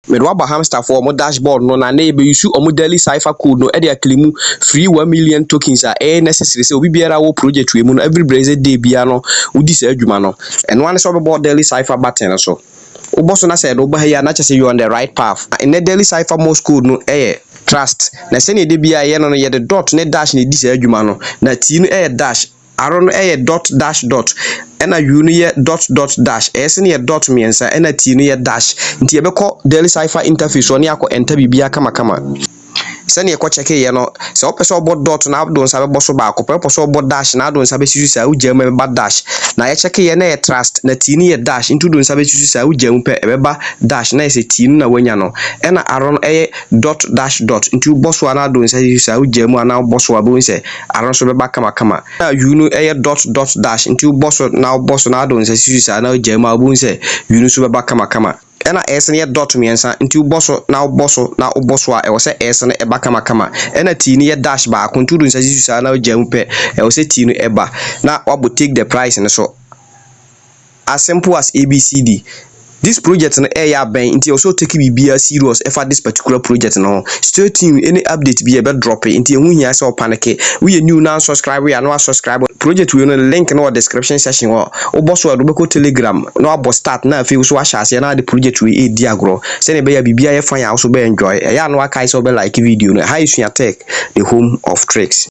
me do aba Hamster for omo dashboard no na be use omo daily cipher code no e dey claim free 1 million tokens necessary say obi biara wo project we mu no every blessed day bia no udi sa adwuma no and one so be daily cipher button so uboso na say do ba here na say you on the right path in the daily cipher Morse code no trust na say ne de bia ye no ye the dot ne dash ne di sa adwuma no na ti no dash aro no dot dash dot ena u no ye dot dot dash s ne ye dot miensa ena t no ye dash nti ye beko daily cipher interface oni akọ enter bibia kama sani ekọ check ye no se opeso obo dot na do nsa be boso ba akọ peso obo dash na do nsa be sisu sa ujam ba dash na ye check ye na ye trust na t ni ye dash into do nsa be sisu sa ujam pe ebeba dash na ye t na wanya no ena aron dot dash dot into boso na do nsa sisu sa ujam na boso abo nse aron so be ba kama na you no dot dot dash into boso na do nsa sisu sa na ujam abo nse you no so be ba kama ena s ne dot miensa nti uboso na uboso a ewo se s ne eba kama ena t ne dash ba kontudu nsa sisusa na ojampe ewo se t no eba na wabo take the price ne so as simple as abcd. This project no ya ben nti also take bibia serious for this particular project no stay tuned any update be drop it nti ehu hia say panic we new now subscribe we no subscribe project we no link no description section o boso do be telegram no abo start na fe so ahase na the project we e di agro say ne be ya bibia ye fan ya also be enjoy ya no akai so be like video no how you tech the home of tricks.